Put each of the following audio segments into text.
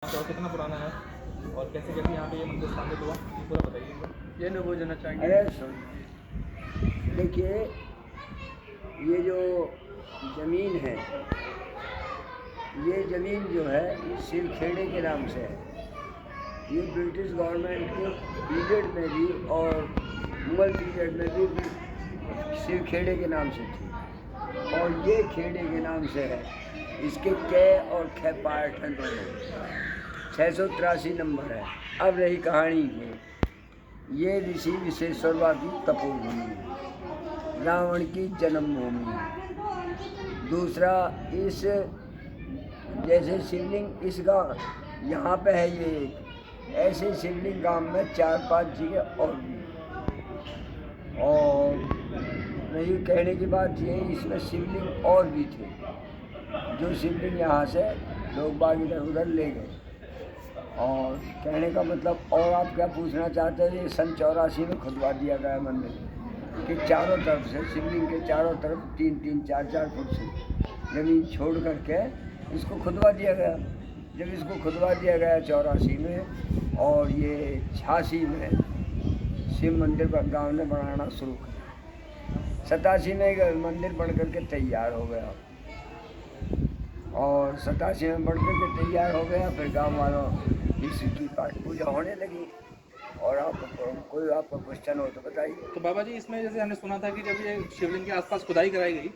और कितना पुराना है और कैसे कैसे यहाँ पे ये मंदिर स्थापित हुआ, ये पूरा बताइए। ये न बोझना चाहेंगे। अरे सुन, देखिए ये जो ज़मीन है, ये ज़मीन जो है सिरखेड़े के नाम से है। ये ब्रिटिश गवर्नमेंट के पीरियड में भी और मुगल पीरियड में भी सिरखेड़े के नाम से थी और ये खेड़े के नाम से है। इसके कै और खे पार्ट हैं दोनों। 683 नंबर है। अब रही कहानी की, ये ऋषि विश्वेश्वरवा की तपोभूमि है, रावण की जन्मभूमि है। दूसरा, इस जैसे शिवलिंग इस गाँव यहाँ पे है, ये एक ऐसे शिवलिंग गांव में 4-5 जगह और भी। और नहीं, कहने की बात ये, इसमें शिवलिंग और भी थे जो शिवलिंग यहाँ से लोग बाग इधर उधर ले गए। और कहने का मतलब, और आप क्या पूछना चाहते हैं? ये सन 84 में खुदवा दिया गया मंदिर कि चारों तरफ से शिवलिंग के चारों तरफ 3-3, 4-4 फुट से ज़मीन छोड़ करके इसको खुदवा दिया गया। जब इसको खुदवा दिया गया 84 में, और ये 86 में शिव मंदिर गांव ने बनाना शुरू किया। 87 में एक मंदिर बन करके तैयार हो गया और 87 में बन करके तैयार हो गया। फिर गांव वालों इसकी पाठ पूजा होने लगी। और कोई आपका क्वेश्चन हो तो बताइए। तो बाबा जी, इसमें जैसे हमने सुना था कि जब ये शिवलिंग के आसपास खुदाई कराई गई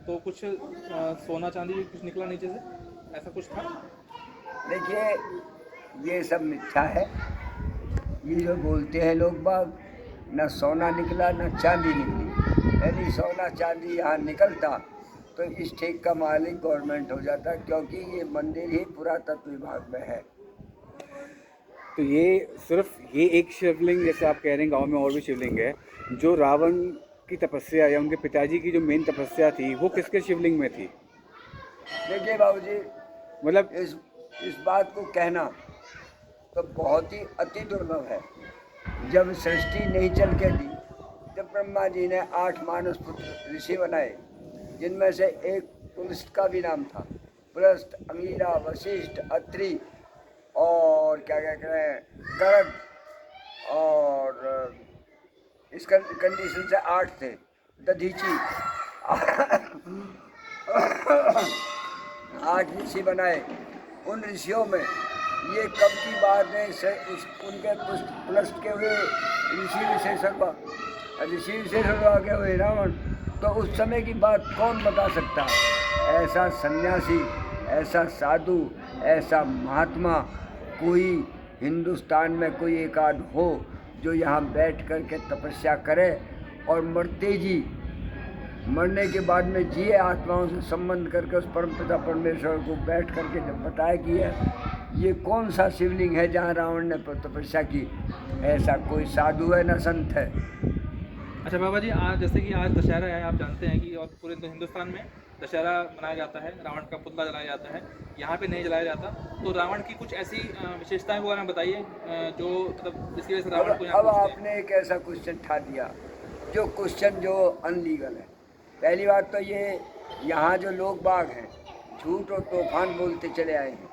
तो कुछ सोना चांदी कुछ निकला नीचे से, ऐसा कुछ था? देखिए, ये सब मिथ्या है। ये जो बोलते हैं लोग बाग, न सोना निकला न चांदी निकली। यदि सोना चांदी यहाँ निकलता तो इस ठेक का मालिक गवर्नमेंट हो जाता, क्योंकि ये मंदिर ही पुरातत्व विभाग में है। तो ये सिर्फ ये एक शिवलिंग, जैसे आप कह रहे हैं गांव में और भी शिवलिंग है, जो रावण की तपस्या या उनके पिताजी की जो मेन तपस्या थी वो किसके शिवलिंग में थी? देखिए बाबूजी, मतलब इस बात को कहना तो बहुत ही अति दुर्लभ है। जब सृष्टि नहीं चल के दी, जब ब्रह्मा जी ने 8 मानस पुत्र ऋषि बनाए, जिनमें से एक पुलस्त का भी नाम था। पुलस्त, अंगिरा, वशिष्ठ, अत्रि और क्या क्या करें गर्ग, और इस कंडीशन से 8 थे। दधीची 8 ऋषि बनाए। उन ऋषियों में ये कब की बात है? उनके पुलस्त के हुए ऋषि विशेषज्ञ के हुए रावण। तो उस समय की बात कौन बता सकता है? ऐसा सन्यासी, ऐसा साधु, ऐसा महात्मा कोई हिंदुस्तान में कोई एक आध हो जो यहाँ बैठ कर के तपस्या करे और मरने के बाद में जिए आत्माओं से संबंध करके उस परमपिता परमेश्वर को बैठ करके जब बताया कि ये कौन सा शिवलिंग है जहाँ रावण ने तपस्या की, ऐसा कोई साधु है न संत है। अच्छा बाबा जी, आज जैसे कि आज दशहरा है, आप जानते हैं कि और पूरे हिंदुस्तान में दशहरा मनाया जाता है, रावण का पुतला जलाया जाता है, यहाँ पे नहीं जलाया जाता। तो रावण की कुछ ऐसी विशेषताएं वो हमें बताइए जो मतलब जिसकी वजह से रावण को यहाँ अब आपने एक ऐसा क्वेश्चन ठा दिया जो क्वेश्चन जो अनलीगल है। पहली बात तो ये, यहाँ जो लोग बाग हैं झूठ और तूफान बोलते चले आए हैं।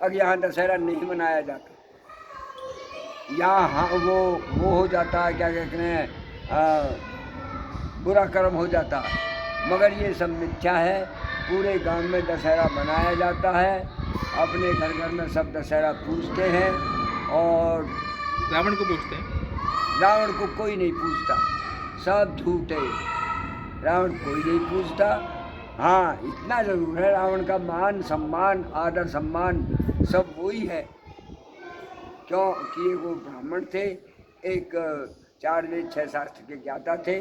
अब यहाँ दशहरा नहीं मनाया जाता, यहाँ हाँ वो हो जाता है, क्या कहते हैं, बुरा कर्म हो जाता है। मगर ये सब मिथ्या है। पूरे गांव में दशहरा मनाया जाता है। अपने घर घर में सब दशहरा पूजते हैं और रावण को पूछते हैं। रावण को कोई नहीं पूछता, सब झूठ है। रावण कोई नहीं पूछता। हाँ, इतना ज़रूर है, रावण का मान सम्मान, आदर सम्मान सब वही है, क्योंकि वो ब्राह्मण थे, एक 4 वेद 6 शास्त्र के ज्ञाता थे।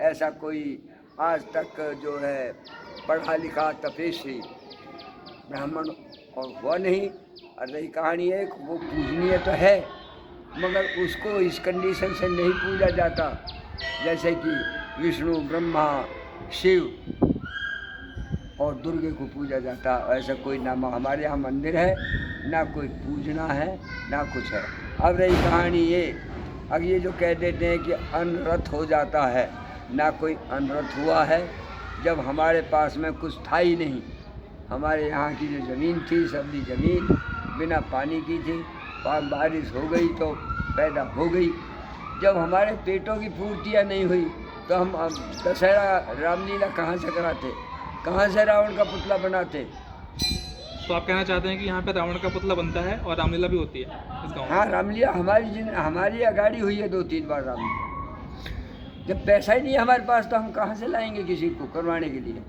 ऐसा कोई आज तक जो है पढ़ा लिखा तपेश्री ब्राह्मण और हुआ नहीं। और रही कहानी है, वो पूजनीय तो है मगर उसको इस कंडीशन से नहीं पूजा जाता जैसे कि विष्णु, ब्रह्मा, शिव और दुर्गे को पूजा जाता। ऐसा कोई ना हमारे यहाँ मंदिर है, ना कोई पूजना है, ना कुछ है। अब रही कहानी ये, अब ये जो कह देते हैं कि अनरथ हो जाता है, ना कोई अनरथ हुआ है। जब हमारे पास में कुछ था ही नहीं, हमारे यहाँ की जो ज़मीन थी सबकी ज़मीन बिना पानी की थी, बारिश हो गई तो पैदा हो गई। जब हमारे पेटों की पूर्तियाँ नहीं हुई तो हम दशहरा रामलीला कहाँ से कराते, कहाँ से रावण का पुतला बनाते। तो आप कहना चाहते हैं कि यहाँ पे रावण का पुतला बनता है और रामलीला भी होती है इस गाँव में? हाँ, रामलीला हमारी अगाड़ी हुई है 2-3 बार रामलीला। जब पैसा ही नहीं है हमारे पास तो हम कहाँ से लाएंगे किसी को करवाने के लिए।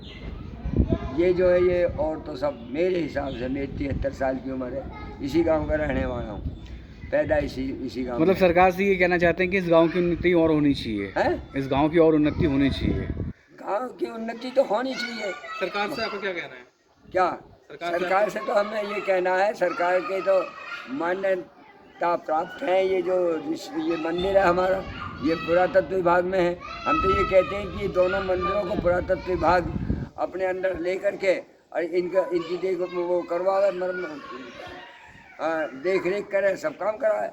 ये जो है ये, और तो सब मेरे हिसाब से, मेरी 73 साल की उम्र है, इसी गांव का रहने वाला हूँ, पैदा इसी गांव मतलब में। सरकार से ये कहना चाहते हैं कि इस गांव की उन्नति और होनी चाहिए, है, इस गांव की और उन्नति होनी चाहिए। गांव की उन्नति तो होनी चाहिए। सरकार से आपका क्या कहना है? क्या सरकार से तो हमें ये कहना है, सरकार के तो मान्यता प्राप्त है। ये मंदिर है हमारा, ये पुरातत्व विभाग में है। हम तो ये कहते हैं कि दोनों मंदिरों को पुरातत्व विभाग अपने अंदर ले करके और इनकी देख वो करवाए, देख रेख करे, सब काम कराए।